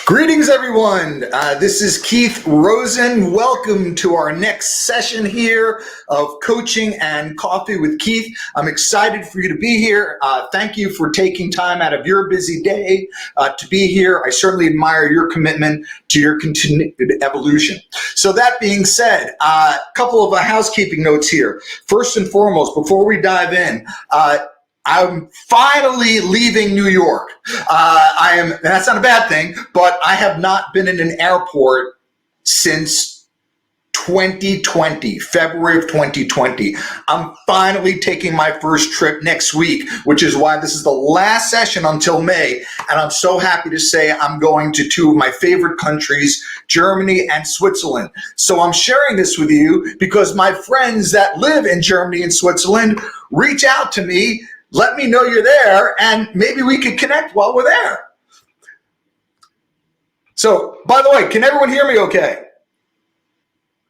Greetings, everyone. This is Keith Rosen. Welcome to our next session here of Coaching and Coffee with Keith. I'm excited for you to be here. Thank you for taking time out of your busy day to be here. I certainly admire your commitment to your continued evolution. So that being said, a couple of housekeeping notes here. First and foremost, before we dive in, I'm finally leaving New York. And that's not a bad thing, but I have not been in an airport since 2020, February of 2020. I'm finally taking my first trip next week, which is why this is the last session until May. And I'm so happy to say I'm going to two of my favorite countries, Germany and Switzerland. So I'm sharing this with you because my friends that live in Germany and Switzerland reach out to me. Let me know you're there, and maybe we could connect while we're there. So, by the way, can everyone hear me okay?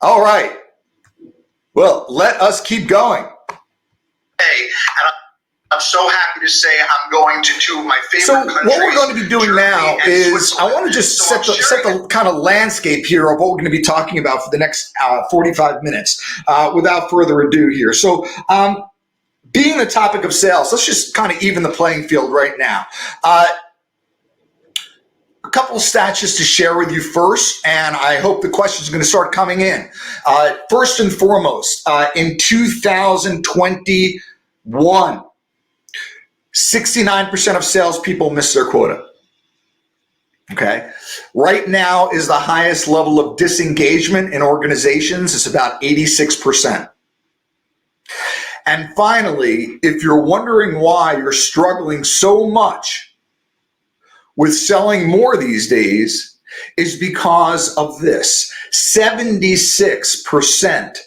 All right. Well, let us keep going. Hey, and I'm so happy to say I'm going to two of my favorite countries. So what we're going to be doing now is I want to just set the kind of landscape here of what we're going to be talking about for the next 45 minutes without further ado here. So, being the topic of sales, let's just kind of even the playing field right now. A couple of stats just to share with you first, and I hope the questions are going to start coming in. First and foremost, in 2021, 69% of salespeople missed their quota. Okay. Right now is the highest level of disengagement in organizations. It's about 86%. And finally, if you're wondering why you're struggling so much with selling more these days, is because of this. 76%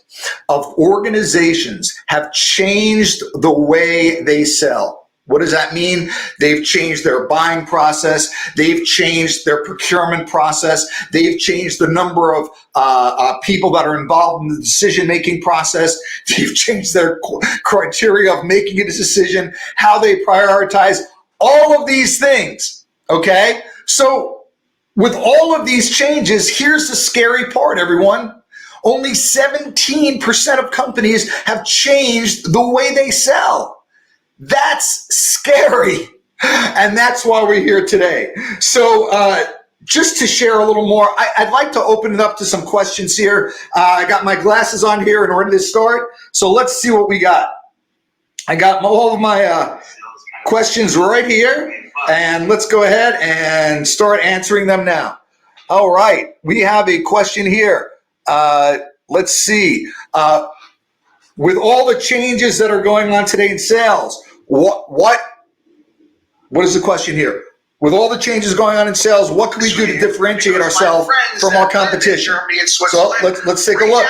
of organizations have changed the way they sell. What does that mean? They've changed their buying process. They've changed their procurement process. They've changed the number of people that are involved in the decision-making process. They've changed their criteria of making a decision, how they prioritize, all of these things, okay? So with all of these changes, here's the scary part, everyone. Only 17% of companies have changed the way they sell. That's scary, and that's why we're here today. So just to share a little more, I'd like to open it up to some questions here. I got my glasses on here in order to start, so let's see what we got. I got all of my questions right here, and let's go ahead and start answering them now. All right, we have a question here. Let's see. With all the changes that are going on today in sales, what is the question here? With all the changes going on in sales, what can we do to differentiate ourselves from our competition? So let's take a look.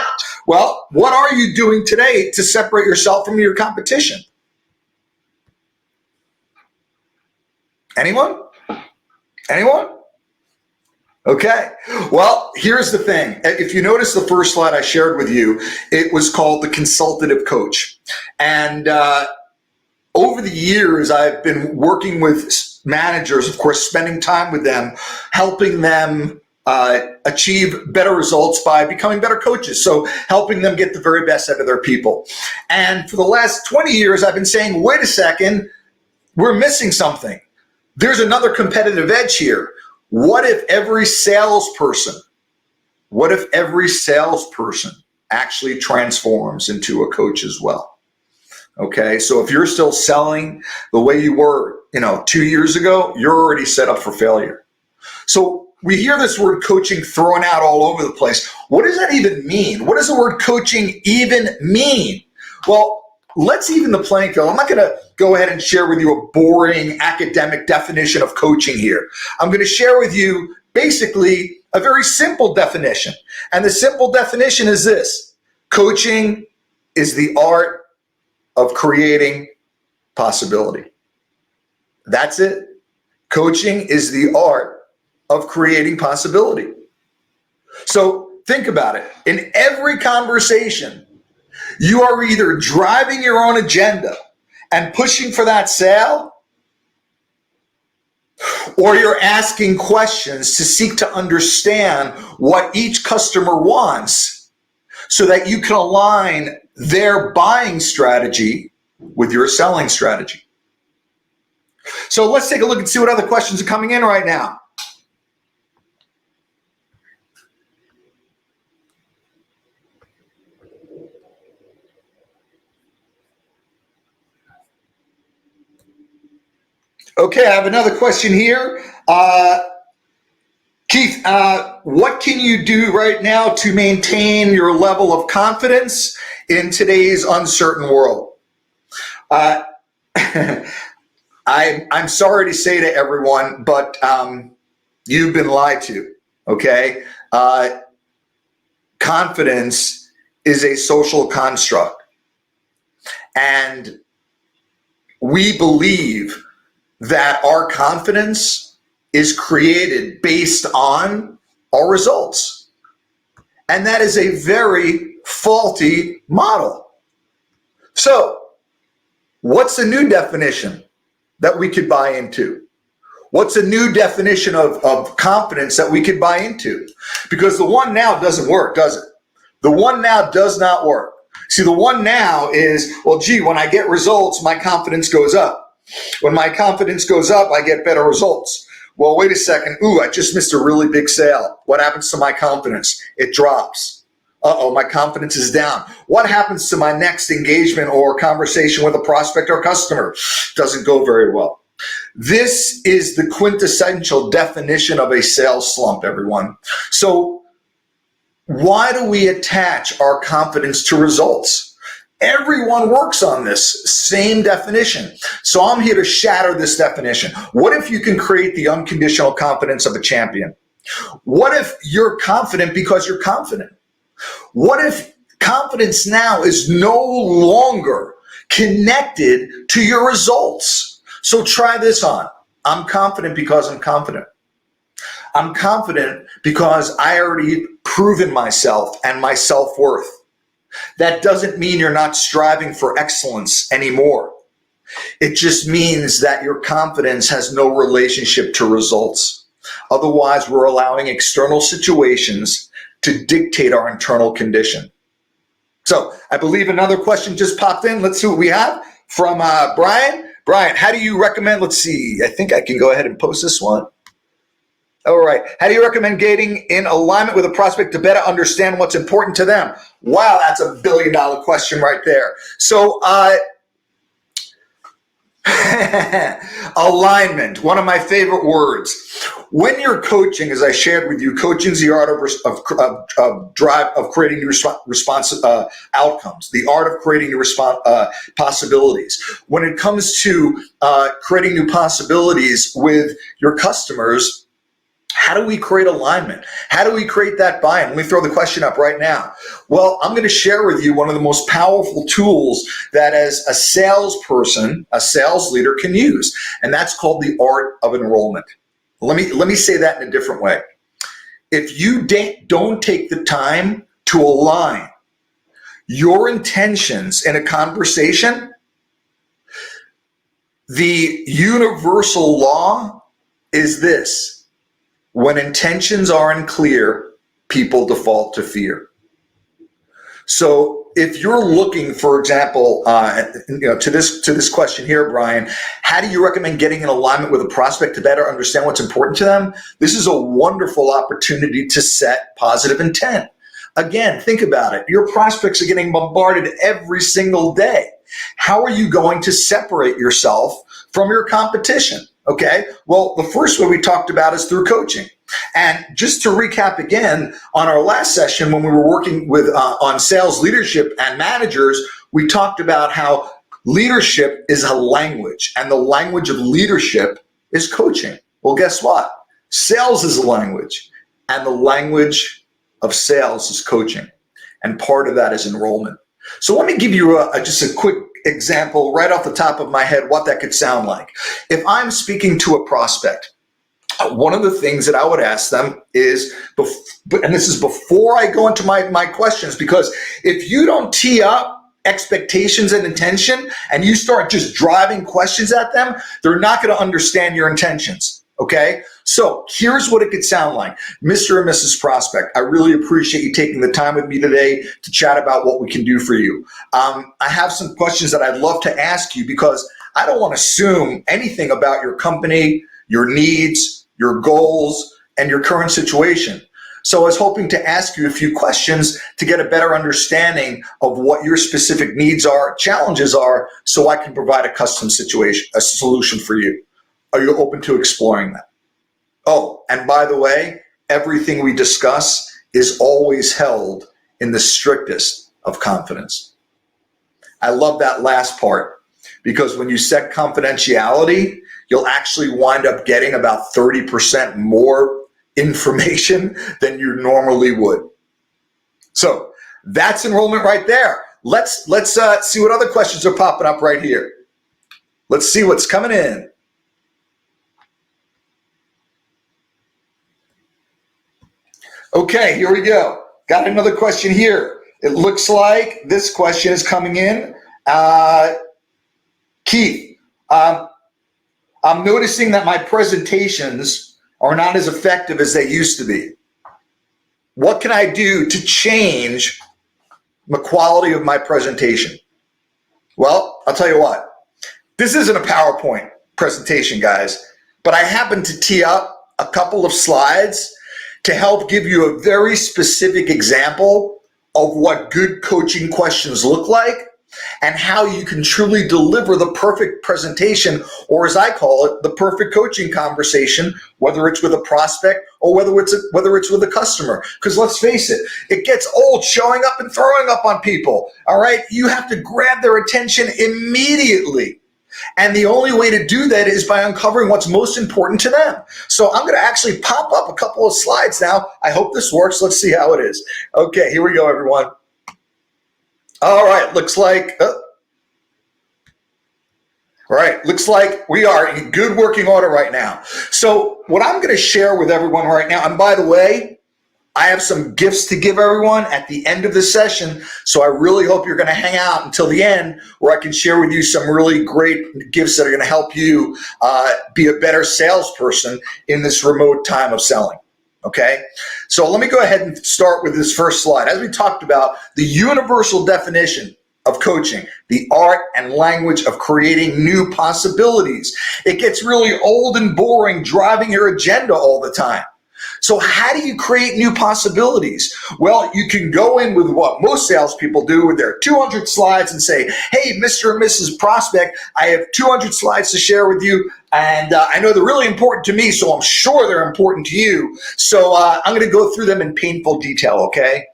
Well, what are you doing today to separate yourself from your competition? Anyone? Anyone? Okay. Well, here's the thing. If you notice the first slide I shared with you, it was called the consultative coach. And over the years, I've been working with managers, of course, spending time with them, helping them achieve better results by becoming better coaches. So helping them get the very best out of their people. And for the last 20 years, I've been saying, wait a second, we're missing something. There's another competitive edge here. What if every salesperson actually transforms into a coach as well? Okay, so if you're still selling the way you were, 2 years ago, you're already set up for failure. So we hear this word coaching thrown out all over the place. What does that even mean? What does the word coaching even mean? Well, let's even the playing field. I'm not going to go ahead and share with you a boring academic definition of coaching here. I'm going to share with you basically a very simple definition. And the simple definition is this: coaching is the art of creating possibility. That's it. Coaching is the art of creating possibility. So think about it. In every conversation, you are either driving your own agenda and pushing for that sale, or you're asking questions to seek to understand what each customer wants so that you can align their buying strategy with your selling strategy. So let's take a look and see what other questions are coming in right now. Okay, I have another question here. Keith, what can you do right now to maintain your level of confidence in today's uncertain world? I'm sorry to say to everyone, but you've been lied to, okay? Confidence is a social construct. And we believe that our confidence is created based on our results. And that is a very faulty model. So, what's a new definition that we could buy into? What's a new definition of confidence that we could buy into? Because the one now doesn't work, does it? The one now does not work. See, the one now is, well, gee, when I get results, my confidence goes up. When my confidence goes up, I get better results. Well, wait a second. Ooh, I just missed a really big sale. What happens to my confidence? It drops. Uh-oh, my confidence is down. What happens to my next engagement or conversation with a prospect or customer? Doesn't go very well. This is the quintessential definition of a sales slump, everyone. So why do we attach our confidence to results? Everyone works on this same definition. So I'm here to shatter this definition. What if you can create the unconditional confidence of a champion? What if you're confident because you're confident? What if confidence now is no longer connected to your results? So try this on. I'm confident because I'm confident. I'm confident because I already proven myself and my self-worth. That doesn't mean you're not striving for excellence anymore. It just means that your confidence has no relationship to results. Otherwise, we're allowing external situations to dictate our internal condition. So I believe another question just popped in. Let's see what we have from Brian. Brian, how do you recommend, let's see, I think I can go ahead and post this one. All right. How do you recommend getting in alignment with a prospect to better understand what's important to them? Wow, that's $1 billion question right there. So alignment, one of my favorite words. When you're coaching, as I shared with you, coaching is the art of creating new outcomes, the art of creating new possibilities. When it comes to creating new possibilities with your customers, how do we create alignment? How do we create that buy-in? Let me throw the question up right now. Well, I'm going to share with you one of the most powerful tools that as a salesperson, a sales leader can use, and that's called the art of enrollment. Let me say that in a different way. If you don't take the time to align your intentions in a conversation, the universal law is this: when intentions are unclear, people default to fear. So if you're looking, for example, to this question here, Brian, how do you recommend getting in alignment with a prospect to better understand what's important to them? This is a wonderful opportunity to set positive intent. Again, think about it. Your prospects are getting bombarded every single day. How are you going to separate yourself from your competition? Okay, well, the first way we talked about is through coaching. And just to recap again, on our last session when we were working with on sales leadership and managers, we talked about how leadership is a language, and the language of leadership is coaching. Well, guess what? Sales is a language, and the language of sales is coaching. And part of that is enrollment. So let me give you just a quick example right off the top of my head what that could sound like. If I'm speaking to a prospect, one of the things that I would ask them is, and this is before I go into my questions, because if you don't tee up expectations and intention and you start just driving questions at them, they're not going to understand your intentions. Okay, so here's what it could sound like. Mr. and Mrs. Prospect, I really appreciate you taking the time with me today to chat about what we can do for you. I have some questions that I'd love to ask you because I don't want to assume anything about your company, your needs, your goals, and your current situation. So I was hoping to ask you a few questions to get a better understanding of what your specific needs are, challenges are, so I can provide a custom situation, a solution for you. Are you open to exploring that? Oh, and by the way, everything we discuss is always held in the strictest of confidence. I love that last part because when you set confidentiality, you'll actually wind up getting about 30% more information than you normally would. So that's enrollment right there. Let's see what other questions are popping up right here. Let's see what's coming in. Okay, here we go. Got another question here. It looks like this question is coming in. Keith, I'm noticing that my presentations are not as effective as they used to be. What can I do to change the quality of my presentation? Well, I'll tell you what. This isn't a PowerPoint presentation, guys, but I happen to tee up a couple of slides to help give you a very specific example of what good coaching questions look like and how you can truly deliver the perfect presentation, or as I call it, the perfect coaching conversation, whether it's with a prospect or whether it's with a customer. Because let's face it, it gets old showing up and throwing up on people. All right, you have to grab their attention immediately. And the only way to do that is by uncovering what's most important to them. So I'm going to actually pop up a couple of slides now. I hope this works. Let's see how it is. Okay, here we go, everyone. All right, looks like we are in good working order right now. So what I'm going to share with everyone right now, and by the way, I have some gifts to give everyone at the end of the session, so I really hope you're going to hang out until the end where I can share with you some really great gifts that are going to help you be a better salesperson in this remote time of selling. Okay, so let me go ahead and start with this first slide. As we talked about, the universal definition of coaching, the art and language of creating new possibilities. It gets really old and boring driving your agenda all the time. So how do you create new possibilities? Well, you can go in with what most salespeople do with their 200 slides and say, hey, Mr. and Mrs. Prospect, I have 200 slides to share with you, and I know they're really important to me, so I'm sure they're important to you. So I'm going to go through them in painful detail, okay?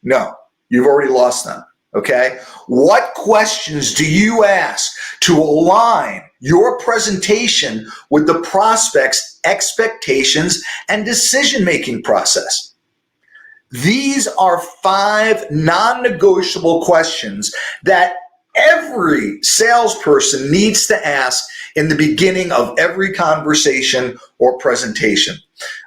No, you've already lost them, okay? What questions do you ask to align your presentation with the prospect's expectations and decision-making process? These are 5 non-negotiable questions that every salesperson needs to ask in the beginning of every conversation or presentation.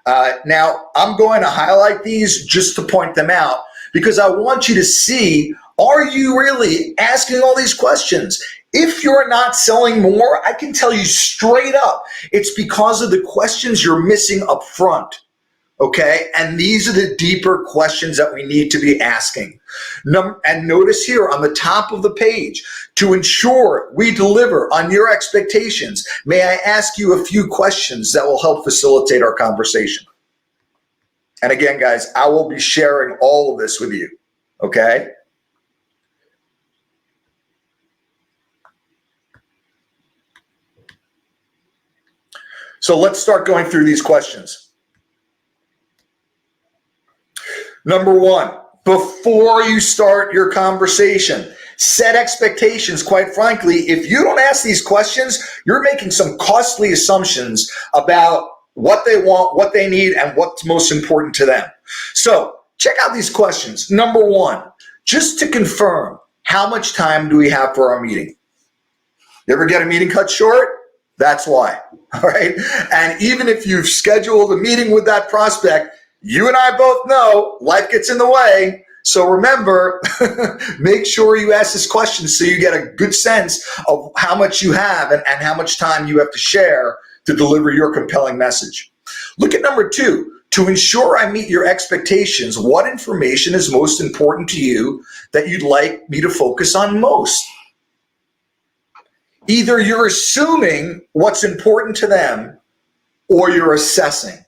Now, I'm going to highlight these just to point them out because I want you to see, are you really asking all these questions? If you're not selling more, I can tell you straight up, it's because of the questions you're missing up front, okay? And these are the deeper questions that we need to be asking. And notice here on the top of the page, to ensure we deliver on your expectations, may I ask you a few questions that will help facilitate our conversation? And again, guys, I will be sharing all of this with you, okay? So let's start going through these questions. Number 1, before you start your conversation, set expectations. Quite frankly, if you don't ask these questions, you're making some costly assumptions about what they want, what they need, and what's most important to them. So check out these questions. Number 1, just to confirm, how much time do we have for our meeting? You ever get a meeting cut short? That's why, all right? And even if you've scheduled a meeting with that prospect, you and I both know life gets in the way. So remember, make sure you ask this question so you get a good sense of how much you have and how much time you have to share to deliver your compelling message. Look at number 2. To ensure I meet your expectations, what information is most important to you that you'd like me to focus on most? Either you're assuming what's important to them or you're assessing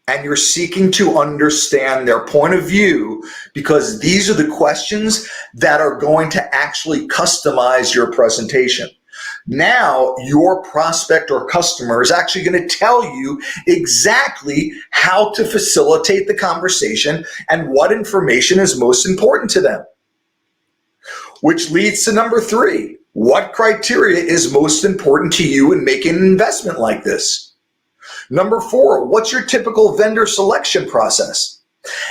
and you're seeking to understand their point of view, because these are the questions that are going to actually customize your presentation. Now, your prospect or customer is actually going to tell you exactly how to facilitate the conversation and what information is most important to them. Which leads to number 3. What criteria is most important to you in making an investment like this? Number 4, what's your typical vendor selection process?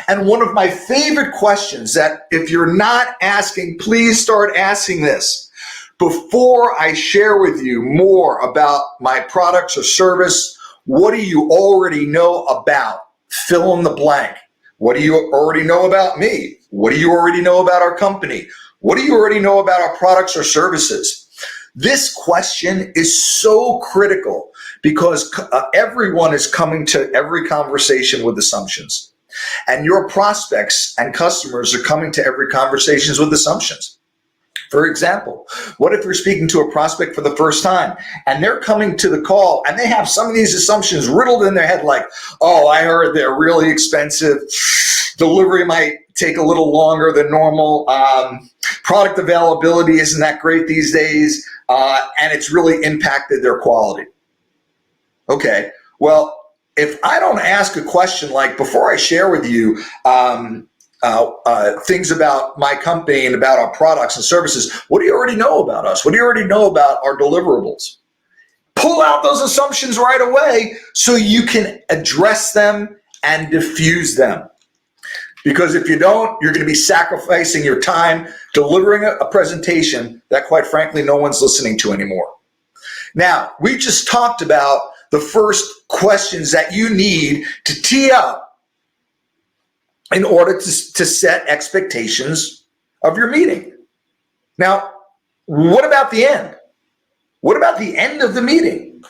And one of my favorite questions that if you're not asking, please start asking this. Before I share with you more about my products or service, what do you already know about? Fill in the blank. What do you already know about me? What do you already know about our company? What do you already know about our products or services? This question is so critical because everyone is coming to every conversation with assumptions. And your prospects and customers are coming to every conversation with assumptions. For example, what if you're speaking to a prospect for the first time and they're coming to the call and they have some of these assumptions riddled in their head like, oh, I heard they're really expensive. Delivery might take a little longer than normal. Product availability isn't that great these days. And it's really impacted their quality. Okay, well, if I don't ask a question like, before I share with you things about my company and about our products and services, what do you already know about us? What do you already know about our deliverables? Pull out those assumptions right away so you can address them and diffuse them. Because if you don't, you're going to be sacrificing your time delivering a presentation that, quite frankly, no one's listening to anymore. Now, we just talked about the first questions that you need to tee up in order to set expectations of your meeting. Now, what about the end? What about the end of the meeting?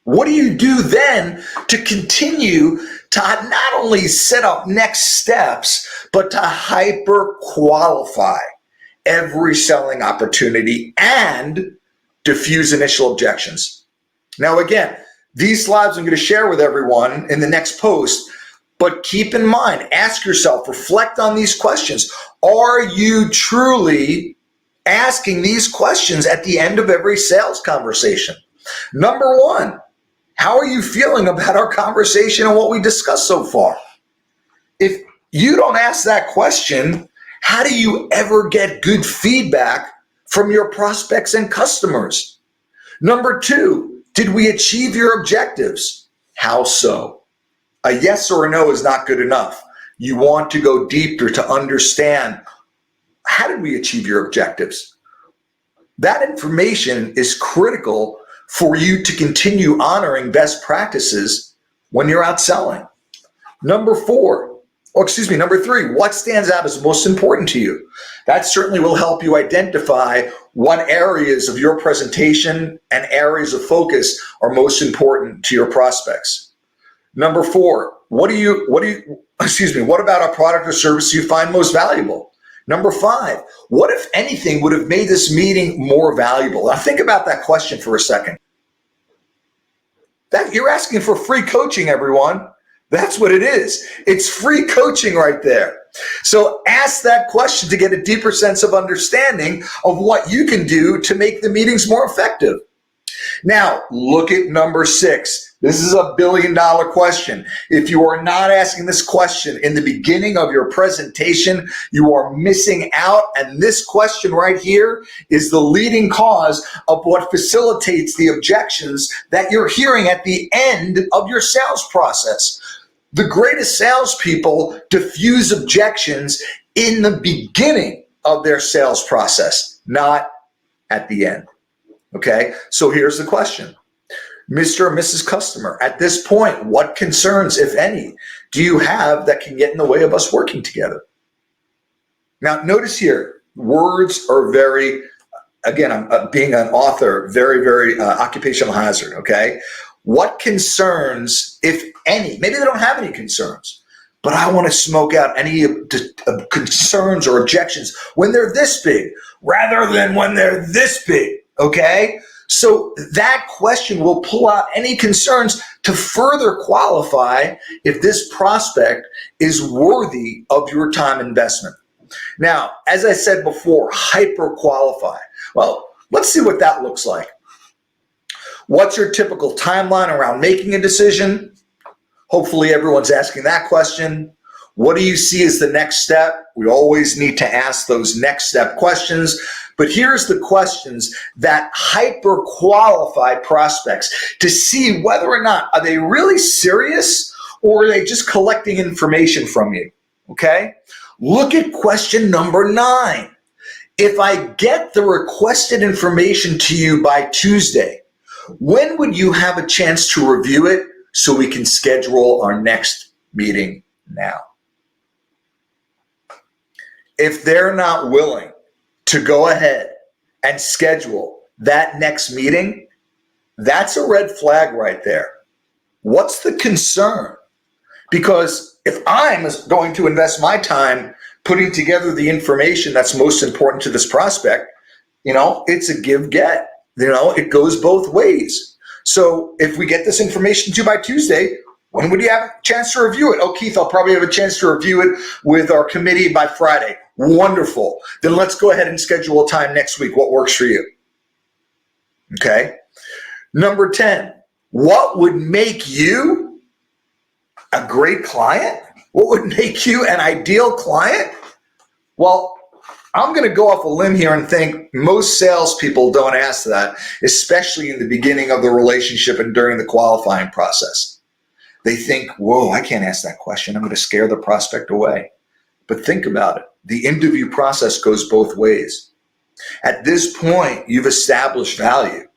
What do you do then to continue to not only set up next steps, but to hyper qualify every selling opportunity and diffuse initial objections? Now, again, these slides I'm going to share with everyone in the next post. But keep in mind, ask yourself, reflect on these questions. Are you truly asking these questions at the end of every sales conversation? Number 1, how are you feeling about our conversation and what we discussed so far? If you don't ask that question, how do you ever get good feedback from your prospects and customers? Number 2, did we achieve your objectives? How so? A yes or a no is not good enough. You want to go deeper to understand, how did we achieve your objectives? That information is critical for you to continue honoring best practices when you're out selling. Number 3, what stands out as most important to you? That certainly will help you identify what areas of your presentation and areas of focus are most important to your prospects. Number 4, what about a product or service you find most valuable? Number 5, what, if anything, would have made this meeting more valuable? Now think about that question for a second. You're asking for free coaching, everyone. That's what it is. It's free coaching right there. So ask that question to get a deeper sense of understanding of what you can do to make the meetings more effective. Now, look at number 6. This is a billion-dollar question. If you are not asking this question in the beginning of your presentation, you are missing out. And this question right here is the leading cause of what facilitates the objections that you're hearing at the end of your sales process. The greatest salespeople diffuse objections in the beginning of their sales process, not at the end. Okay, so here's the question. Mr. or Mrs. Customer, at this point, what concerns, if any, do you have that can get in the way of us working together? Now, notice here, words are very, again, I'm being an author, very, very occupational hazard, okay? What concerns, if any, maybe they don't have any concerns, but I want to smoke out any concerns or objections when they're this big rather than when they're this big, okay? So that question will pull out any concerns to further qualify if this prospect is worthy of your time investment. Now, as I said before, hyper qualify. Well, let's see what that looks like. What's your typical timeline around making a decision? Hopefully everyone's asking that question. What do you see as the next step? We always need to ask those next step questions. But here's the questions that hyper qualify prospects to see whether or not are they really serious or are they just collecting information from you, okay? Look at question number 9. If I get the requested information to you by Tuesday, when would you have a chance to review it so we can schedule our next meeting now? If they're not willing to go ahead and schedule that next meeting, that's a red flag right there. What's the concern? Because if I'm going to invest my time putting together the information that's most important to this prospect, it's a give-get. It goes both ways. So if we get this information to you by Tuesday, when would you have a chance to review it? Oh, Keith, I'll probably have a chance to review it with our committee by Friday. Wonderful. Then let's go ahead and schedule a time next week. What works for you? Okay. Number 10, what would make you a great client? What would make you an ideal client? Well, I'm going to go off a limb here and think most salespeople don't ask that, especially in the beginning of the relationship and during the qualifying process. They think, whoa, I can't ask that question. I'm going to scare the prospect away. But think about it. The interview process goes both ways. At this point, you've established value.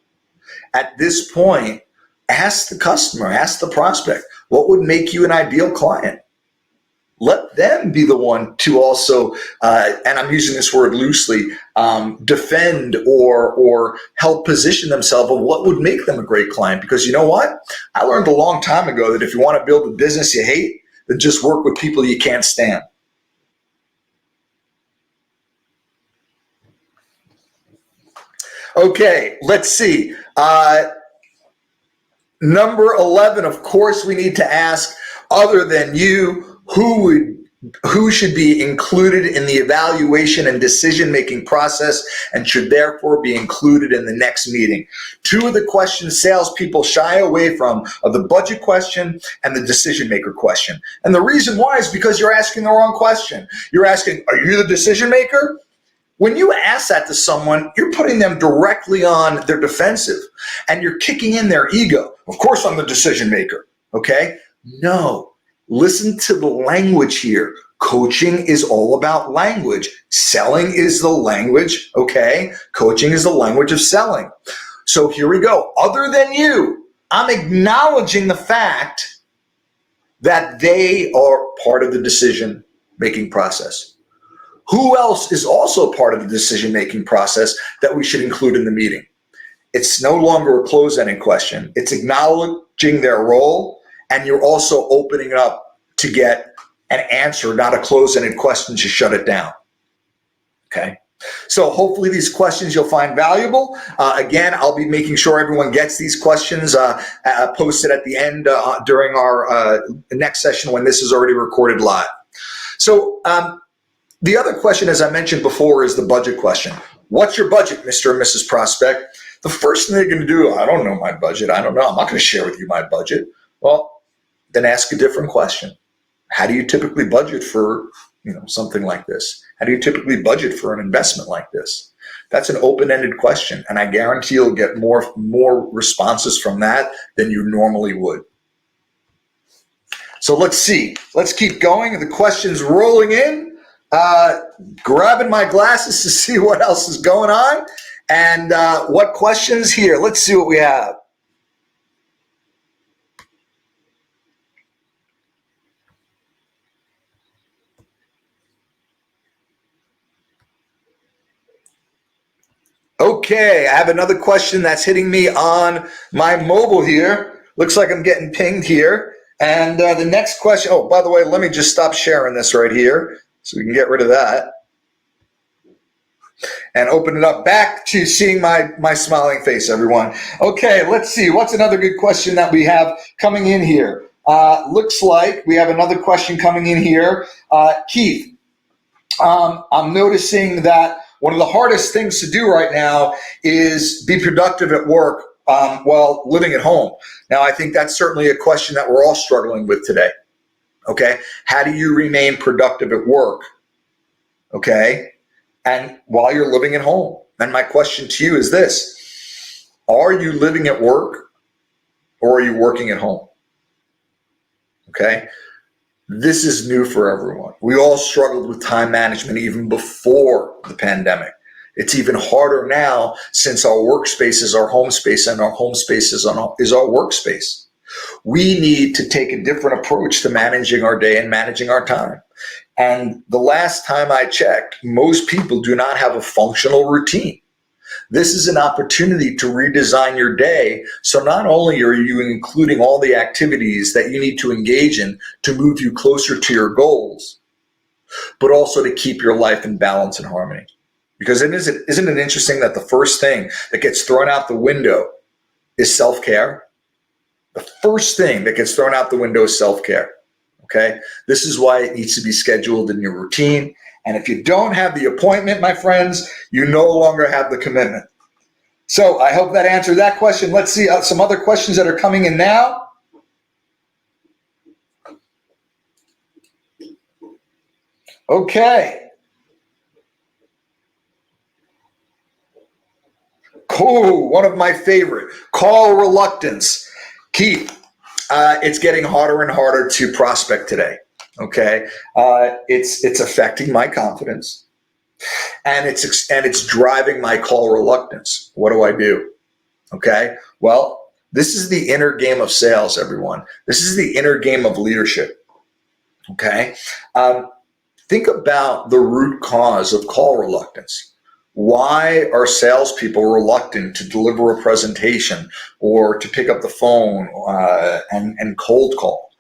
At this point, ask the customer, ask the prospect, what would make you an ideal client? Let them be the one to also, and I'm using this word loosely, defend or help position themselves of what would make them a great client. Because you know what? I learned a long time ago that if you want to build a business you hate, then just work with people you can't stand. Okay, let's see. Number 11, of course, we need to ask, other than you, who should be included in the evaluation and decision-making process and should therefore be included in the next meeting? 2 of the questions salespeople shy away from are the budget question and the decision-maker question. And the reason why is because you're asking the wrong question. You're asking, are you the decision-maker? When you ask that to someone, you're putting them directly on their defensive and you're kicking in their ego. Of course, I'm the decision maker. Okay? No. Listen to the language here. Coaching is all about language. Selling is the language. Okay? Coaching is the language of selling. So here we go. Other than you, I'm acknowledging the fact that they are part of the decision-making process. Who else is also part of the decision-making process that we should include in the meeting? It's no longer a close-ended question. It's acknowledging their role, and you're also opening it up to get an answer, not a close-ended question to shut it down. Okay? So hopefully these questions you'll find valuable. Again, I'll be making sure everyone gets these questions posted at the end during our next session when this is already recorded live. So, the other question, as I mentioned before, is the budget question. What's your budget, Mr. and Mrs. Prospect? The first thing they're going to do, I don't know my budget. I don't know. I'm not going to share with you my budget. Well, then ask a different question. How do you typically budget for, something like this? How do you typically budget for an investment like this? That's an open-ended question, and I guarantee you'll get more responses from that than you normally would. So let's see. Let's keep going. The question's rolling in. Grabbing my glasses to see what else is going on and what questions here. Let's see what we have. Okay, I have another question that's hitting me on my mobile here. Looks like I'm getting pinged here. And the next question, oh, by the way, let me just stop sharing this right here so we can get rid of that. And open it up back to seeing my smiling face, everyone. Okay, let's see. What's another good question that we have coming in here? Looks like we have another question coming in here. Keith, I'm noticing that one of the hardest things to do right now is be productive at work while living at home. Now, I think that's certainly a question that we're all struggling with today. Okay, how do you remain productive at work? Okay, and while you're living at home. And my question to you is this: are you living at work or are you working at home? Okay, this is new for everyone. We all struggled with time management even before the pandemic. It's even harder now since our workspace is our home space and our home space is our workspace. We need to take a different approach to managing our day and managing our time. And the last time I checked, most people do not have a functional routine. This is an opportunity to redesign your day. So not only are you including all the activities that you need to engage in to move you closer to your goals, but also to keep your life in balance and harmony. Because isn't it interesting that the first thing that gets thrown out the window is self-care? The first thing that gets thrown out the window is self-care. Okay, this is why it needs to be scheduled in your routine. And if you don't have the appointment, my friends, you no longer have the commitment. So I hope that answered that question. Let's see some other questions that are coming in now. Okay. Cool, one of my favorite, call reluctance. Keith, it's getting harder and harder to prospect today. Okay, it's affecting my confidence, and it's driving my call reluctance. What do I do? Okay, well, this is the inner game of sales, everyone. This is the inner game of leadership. Okay, think about the root cause of call reluctance. Why are salespeople reluctant to deliver a presentation or to pick up the phone and cold call?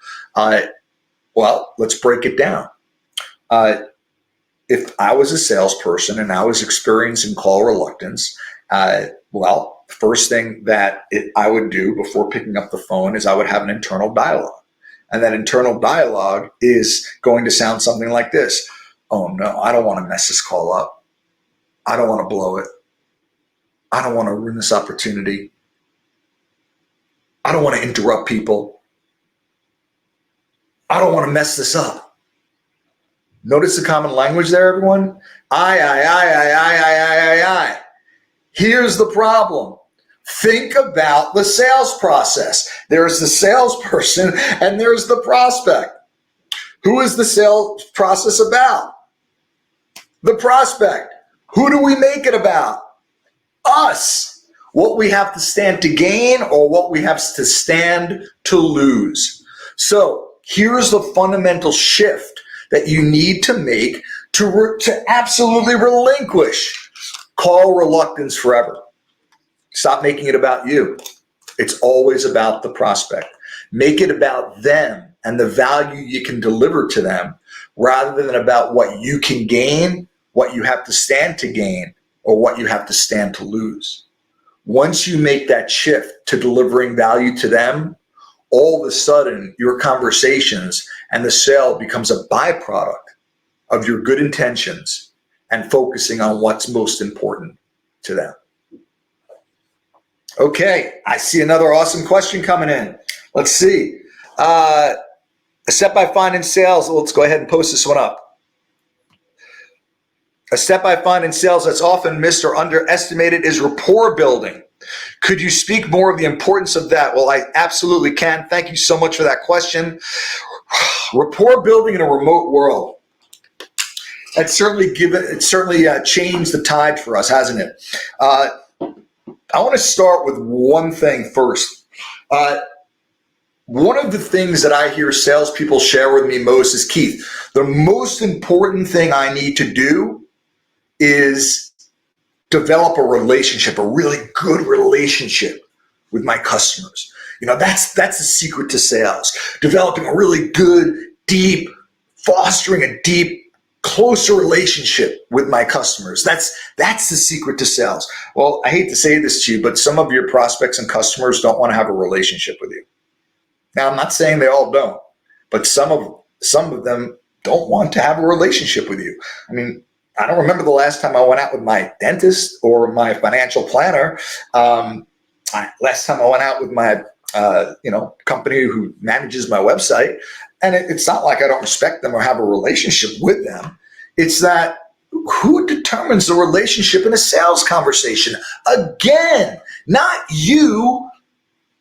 Well, let's break it down. If I was a salesperson and I was experiencing call reluctance, well, the first thing that I would do before picking up the phone is I would have an internal dialogue. And that internal dialogue is going to sound something like this. Oh no, I don't want to mess this call up. I don't want to blow it. I don't want to ruin this opportunity. I don't want to interrupt people. I don't want to mess this up. Notice the common language there, everyone? I. Here's the problem. Think about the sales process. There's the salesperson and there's the prospect. Who is the sales process about? The prospect. Who do we make it about? Us. What we have to stand to gain or what we have to stand to lose. So here's the fundamental shift that you need to make to absolutely relinquish call reluctance forever. Stop making it about you. It's always about the prospect. Make it about them and the value you can deliver to them rather than about what you can gain, what you have to stand to gain, or what you have to stand to lose. Once you make that shift to delivering value to them, all of a sudden your conversations and the sale becomes a byproduct of your good intentions and focusing on what's most important to them. Okay, I see another awesome question coming in. Let's see. A step I find in sales, let's go ahead and post this one up. A step I find in sales that's often missed or underestimated is rapport building. Could you speak more of the importance of that? Well, I absolutely can. Thank you so much for that question. Rapport building in a remote world. It's certainly changed the tide for us, hasn't it? I want to start with one thing first. One of the things that I hear salespeople share with me most is, Keith, the most important thing I need to do is develop a relationship, a really good relationship with my customers. That's the secret to sales. Developing a really good, deep, fostering a deep, closer relationship with my customers. That's the secret to sales. Well, I hate to say this to you, but some of your prospects and customers don't want to have a relationship with you. Now, I'm not saying they all don't, but some of them don't want to have a relationship with you. I mean, I don't remember the last time I went out with my dentist or my financial planner. Last time I went out with my company who manages my website. And it's not like I don't respect them or have a relationship with them. It's that who determines the relationship in a sales conversation? Again, not you,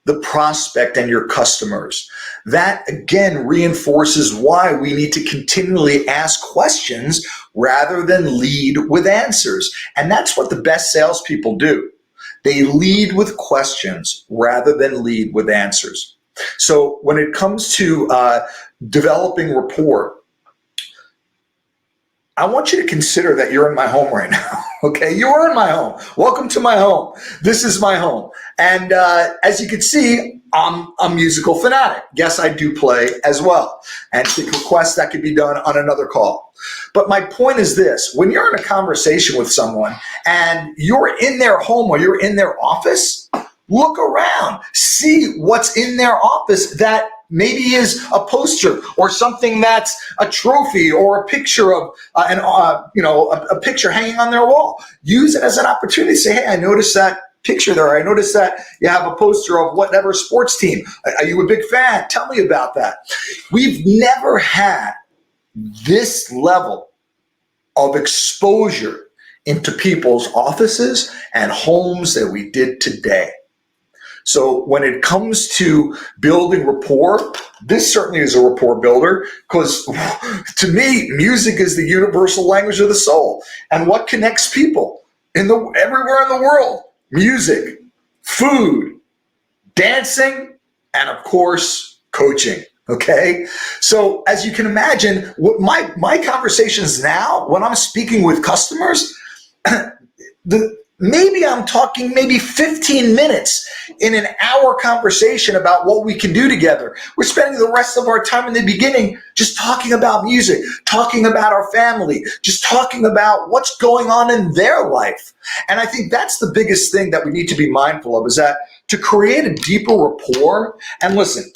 the prospect and your customers. That again reinforces why we need to continually ask questions rather than lead with answers. And that's what the best salespeople do. They lead with questions rather than lead with answers. So when it comes to developing rapport, I want you to consider that you're in my home right now. Okay, you are in my home. Welcome to my home. This is my home. And as you can see, I'm a musical fanatic. Yes, I do play as well. And take requests that could be done on another call. But my point is this: when you're in a conversation with someone and you're in their home or you're in their office, look around, see what's in their office that maybe is a poster or something that's a trophy or a picture of a picture hanging on their wall. Use it as an opportunity to say, hey, I noticed that picture there. I noticed that you have a poster of whatever sports team. Are you a big fan? Tell me about that. We've never had this level of exposure into people's offices and homes that we did today. So when it comes to building rapport, this certainly is a rapport builder, because to me, music is the universal language of the soul. And what connects people everywhere in the world? Music, food, dancing, and of course, coaching. Okay. So as you can imagine, what my conversations now, when I'm speaking with customers, maybe I'm talking 15 minutes in an hour conversation about what we can do together. We're spending the rest of our time in the beginning just talking about music, talking about our family, just talking about what's going on in their life. And I think that's the biggest thing that we need to be mindful of, is that to create a deeper rapport. And listen,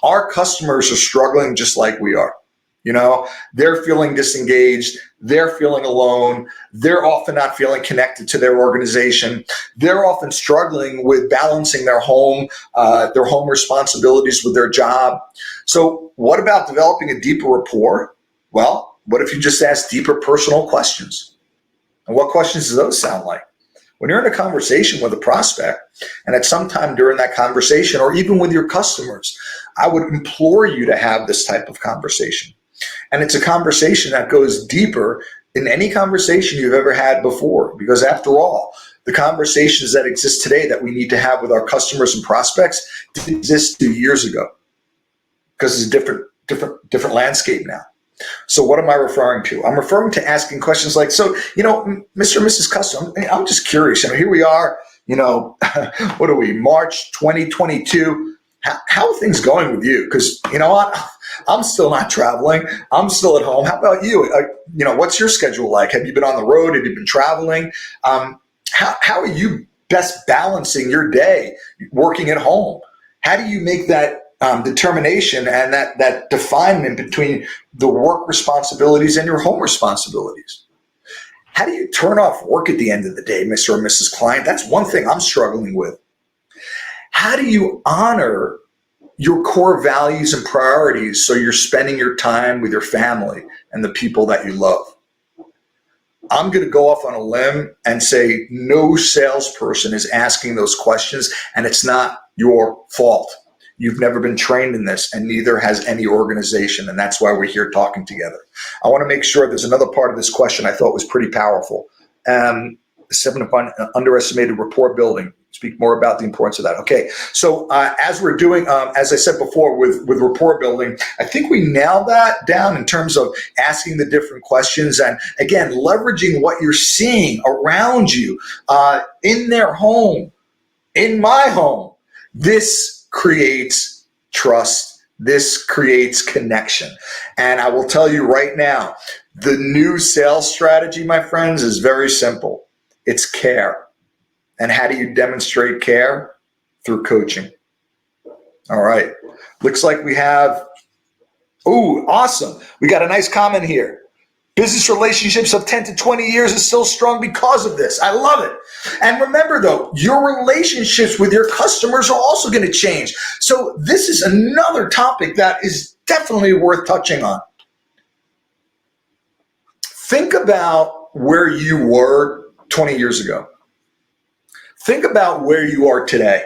our customers are struggling just like we are. They're feeling disengaged. They're feeling alone. They're often not feeling connected to their organization. They're often struggling with balancing their home responsibilities with their job. So what about developing a deeper rapport? Well, what if you just ask deeper personal questions? And what questions do those sound like? When you're in a conversation with a prospect, and at some time during that conversation, or even with your customers, I would implore you to have this type of conversation. And it's a conversation that goes deeper in any conversation you've ever had before. Because after all, the conversations that exist today that we need to have with our customers and prospects didn't exist 2 years ago, because it's a different landscape now. So what am I referring to? I'm referring to asking questions like, so, Mr. and Mrs. Custom, I'm just curious. Here we are, what are we, March 2022. How are things going with you? Because you know what? I'm still not traveling. I'm still at home. How about you? What's your schedule like? Have you been on the road? Have you been traveling? How are you best balancing your day working at home? How do you make that determination and that definement between the work responsibilities and your home responsibilities? How do you turn off work at the end of the day, Mr. or Mrs. Client? That's one thing I'm struggling with. How do you honor your core values and priorities so you're spending your time with your family and the people that you love? I'm going to go off on a limb and say no salesperson is asking those questions, and it's not your fault. You've never been trained in this, and neither has any organization, and that's why we're here talking together. I want to make sure there's another part of this question I thought was pretty powerful. 7 upon underestimated rapport building. Speak more about the importance of that. Okay, so as we're doing, as I said before, with rapport building, I think we nailed that down in terms of asking the different questions and, again, leveraging what you're seeing around you in their home, in my home. This creates trust. This creates connection. And I will tell you right now, the new sales strategy, my friends, is very simple. It's care. And how do you demonstrate care? Through coaching. All right. Looks like we have, oh, awesome. We got a nice comment here. Business relationships of 10 to 20 years is still strong because of this. I love it. And remember though, your relationships with your customers are also going to change. So this is another topic that is definitely worth touching on. Think about where you were 20 years ago. Think about where you are today.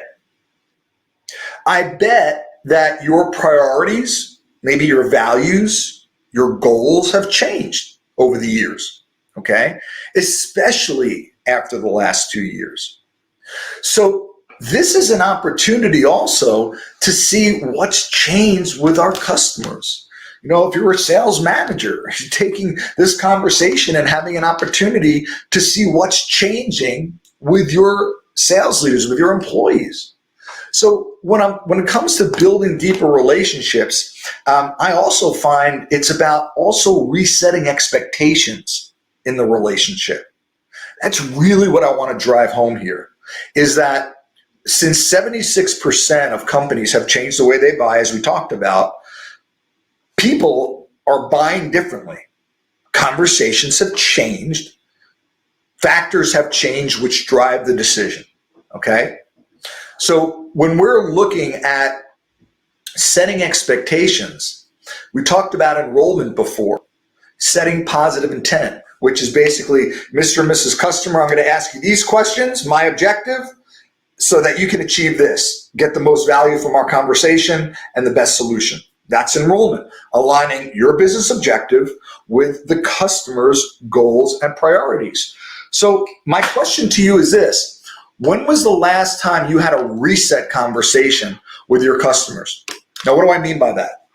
I bet that your priorities, maybe your values, your goals have changed over the years, okay? Especially after the last 2 years. So this is an opportunity also to see what's changed with our customers. You know, if you're a sales manager, you're taking this conversation and having an opportunity to see what's changing with your sales leaders, with your employees. So when it comes to building deeper relationships, I also find it's about also resetting expectations in the relationship. That's really what I want to drive home here, is that since 76% of companies have changed the way they buy, as we talked about, people are buying differently. Conversations have changed. Factors have changed which drive the decision, okay? So when we're looking at setting expectations, we talked about enrollment before, setting positive intent, which is basically, Mr. and Mrs. Customer, I'm going to ask you these questions, my objective, so that you can achieve this, get the most value from our conversation and the best solution. That's enrollment, aligning your business objective with the customer's goals and priorities. So my question to you is this. When was the last time you had a reset conversation with your customers? Now, what do I mean by that?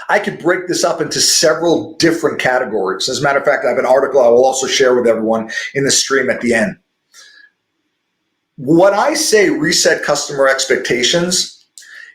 I could break this up into several different categories. As a matter of fact, I have an article I will also share with everyone in the stream at the end. When I say reset customer expectations,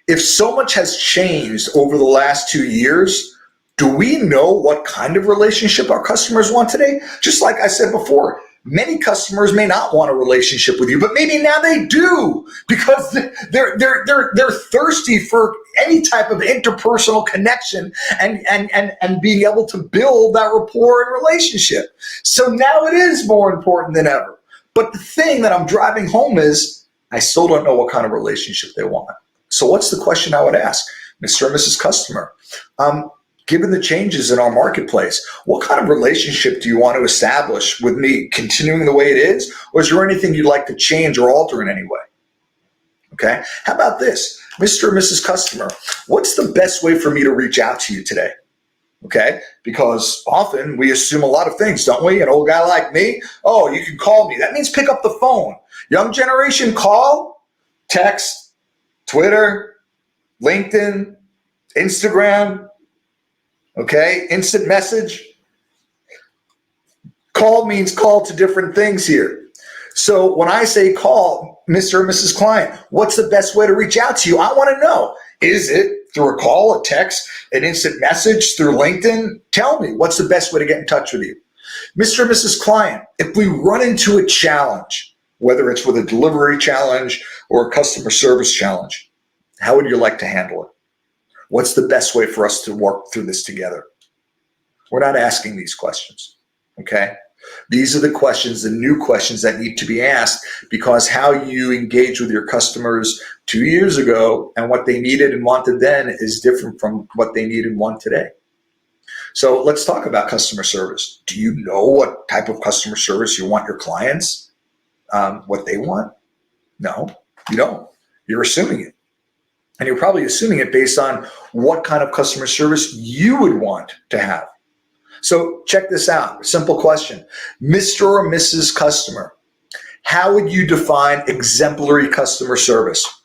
if so much has changed over the last 2 years, do we know what kind of relationship our customers want today? Just like I said before, many customers may not want a relationship with you, but maybe now they do, because they're thirsty for any type of interpersonal connection and being able to build that rapport and relationship. So now it is more important than ever. But the thing that I'm driving home is I still don't know what kind of relationship they want. So what's the question I would ask? Mr. and Mrs. Customer, given the changes in our marketplace, what kind of relationship do you want to establish with me, continuing the way it is? Or is there anything you'd like to change or alter in any way? Okay, how about this? Mr. and Mrs. Customer, what's the best way for me to reach out to you today? Okay, because often we assume a lot of things, don't we? An old guy like me, oh, you can call me. That means pick up the phone. Young generation, call, text, Twitter, LinkedIn, Instagram, okay, instant message. Call means call to different things here. So when I say call, Mr. or Mrs. Client, what's the best way to reach out to you? I want to know. Is it through a call, a text, an instant message, through LinkedIn? Tell me, what's the best way to get in touch with you? Mr. or Mrs. Client, if we run into a challenge, whether it's with a delivery challenge or a customer service challenge, how would you like to handle it? What's the best way for us to work through this together? We're not asking these questions, okay? These are the questions, the new questions that need to be asked, because how you engage with your customers 2 years ago and what they needed and wanted then is different from what they need and want today. So let's talk about customer service. Do you know what type of customer service you want your clients, what they want? No, you don't. You're assuming it. And you're probably assuming it based on what kind of customer service you would want to have. So check this out. Simple question. Mr. or Mrs. Customer, how would you define exemplary customer service?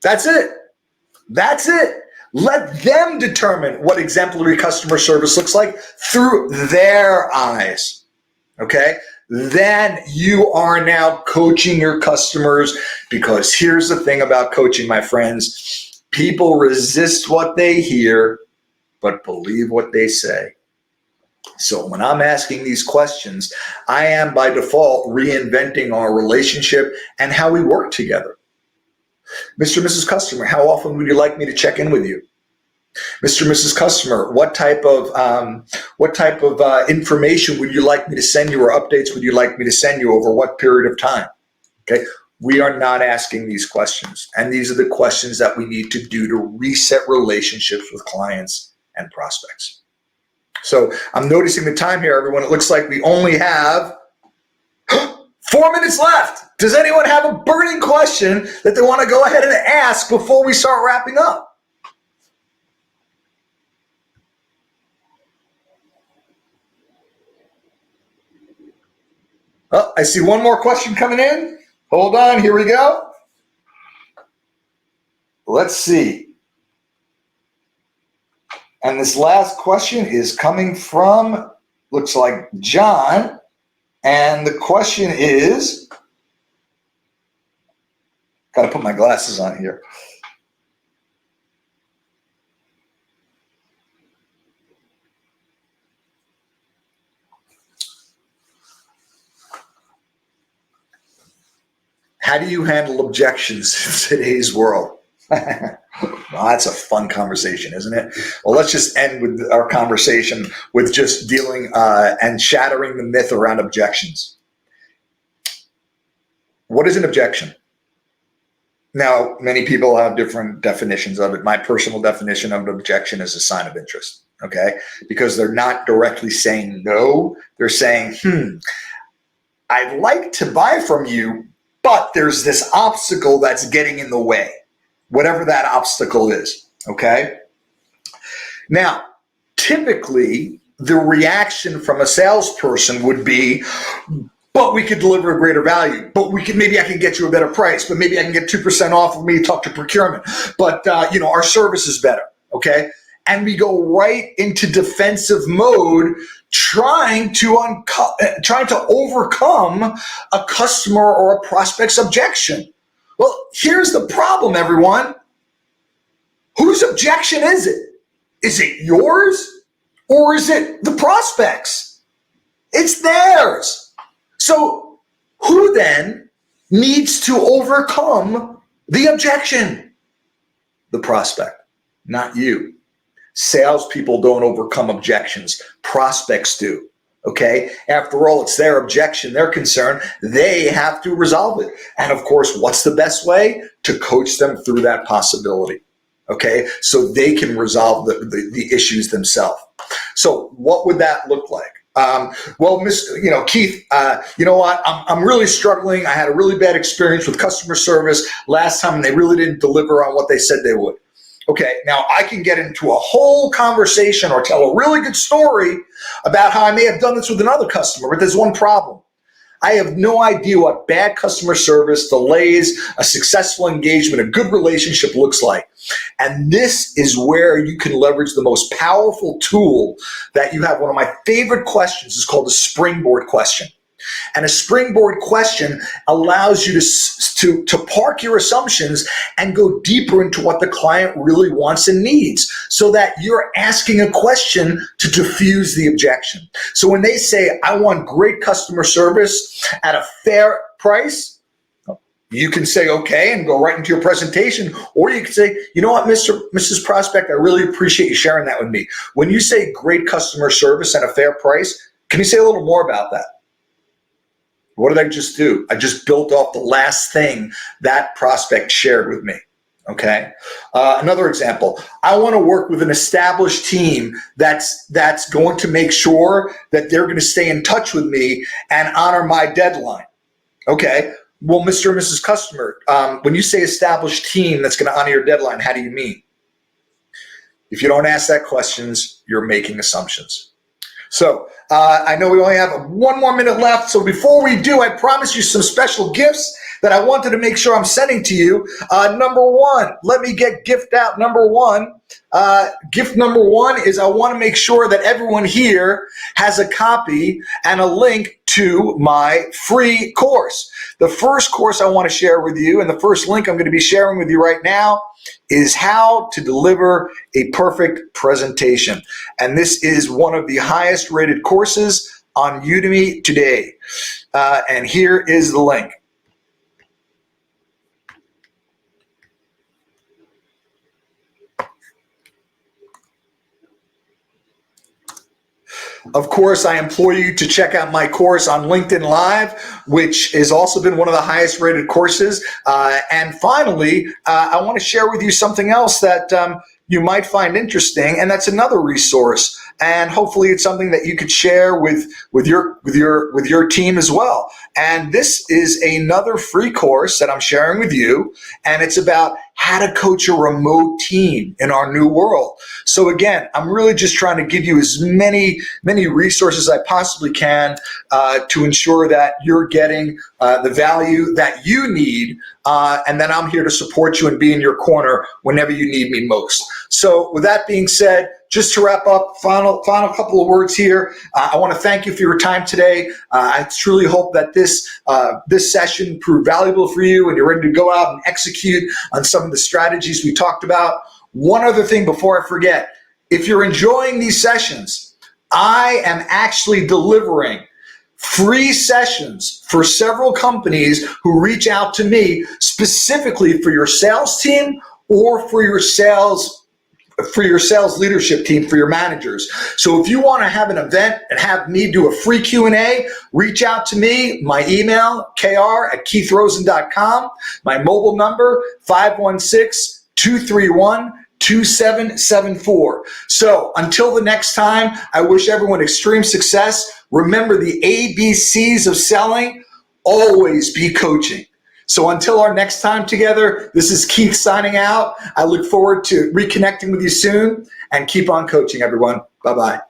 That's it. That's it. Let them determine what exemplary customer service looks like through their eyes. Okay? then you are now coaching your customers, because here's the thing about coaching, my friends. People resist what they hear, but believe what they say. So when I'm asking these questions, I am by default reinventing our relationship and how we work together. Mr. and Mrs. Customer, how often would you like me to check in with you? Mr. and Mrs. Customer, what type of information would you like me to send you, or updates would you like me to send you over what period of time? Okay, we are not asking these questions, and these are the questions that we need to do to reset relationships with clients and prospects. So I'm noticing the time here, everyone. It looks like we only have 4 minutes left. Does anyone have a burning question that they want to go ahead and ask before we start wrapping up? Oh, I see one more question coming in. Hold on, here we go. Let's see. And this last question is coming from, looks like John. And the question is, got to put my glasses on here. How do you handle objections in today's world? Well, that's a fun conversation, isn't it? Well, let's just end with our conversation with just dealing and shattering the myth around objections. What is an objection? Now, many people have different definitions of it. My personal definition of an objection is a sign of interest, okay? Because they're not directly saying no. They're saying, I'd like to buy from you, but there's this obstacle that's getting in the way, whatever that obstacle is, okay? Now, typically, the reaction from a salesperson would be, but we could deliver a greater value, but maybe I can get you a better price, but maybe I can get 2% off of me, talk to procurement, but our service is better, okay? And we go right into defensive mode, trying to overcome a customer or a prospect's objection. Well, here's the problem, everyone. Whose objection is it? Is it yours, or is it the prospect's? It's theirs. So who then needs to overcome the objection? The prospect, not you. Salespeople don't overcome objections. Prospects do. Okay? After all, it's their objection, their concern. They have to resolve it. And of course, what's the best way? To coach them through that possibility. Okay? So they can resolve the issues themselves. So what would that look like? Keith, you know what? I'm really struggling. I had a really bad experience with customer service last time, and they really didn't deliver on what they said they would. Okay, now I can get into a whole conversation or tell a really good story about how I may have done this with another customer, but there's one problem. I have no idea what bad customer service, delays, a successful engagement, a good relationship looks like. And this is where you can leverage the most powerful tool that you have. One of my favorite questions is called a springboard question. And a springboard question allows you to park your assumptions and go deeper into what the client really wants and needs, so that you're asking a question to diffuse the objection. So when they say, I want great customer service at a fair price, you can say, okay, and go right into your presentation. Or you can say, you know what, Mrs. Prospect, I really appreciate you sharing that with me. When you say great customer service at a fair price, can you say a little more about that? What did I just do? I just built off the last thing that prospect shared with me, okay? Another example, I want to work with an established team that's going to make sure that they're going to stay in touch with me and honor my deadline, okay? Well, Mr. and Mrs. Customer, when you say established team that's going to honor your deadline, how do you mean? If you don't ask that questions, you're making assumptions. So I know we only have 1 more minute left. So before we do, I promise you some special gifts that I wanted to make sure I'm sending to you. Number one, let me get gift out number one. Gift number one is I want to make sure that everyone here has a copy and a link to my free course. The first course I want to share with you, and the first link I'm going to be sharing with you right now, is how to deliver a perfect presentation. And this is one of the highest rated courses on Udemy today. And here is the link. Of course, I implore you to check out my course on LinkedIn Live, which has also been one of the highest rated courses. And finally, I want to share with you something else that you might find interesting, and that's another resource. And hopefully it's something that you could share with your team as well. And this is another free course that I'm sharing with you, and it's about how to coach a remote team in our new world. So again, I'm really just trying to give you as many resources I possibly can to ensure that you're getting the value that you need, and then I'm here to support you and be in your corner whenever you need me most. So with that being said, just to wrap up, final couple of words here. I want to thank you for your time today. I truly hope that this session proved valuable for you and you're ready to go out and execute on some of the strategies we talked about. One other thing before I forget, if you're enjoying these sessions, I am actually delivering free sessions for several companies who reach out to me specifically for your sales team or for your sales leadership team, for your managers. So if you want to have an event and have me do a free Q&A, reach out to me. My email, kr@keithrosen.com. My mobile number, 516-231-2774. So until the next time, I wish everyone extreme success. Remember the ABCs of selling, always be coaching. So until our next time together, this is Keith signing out. I look forward to reconnecting with you soon, and keep on coaching, everyone. Bye-bye.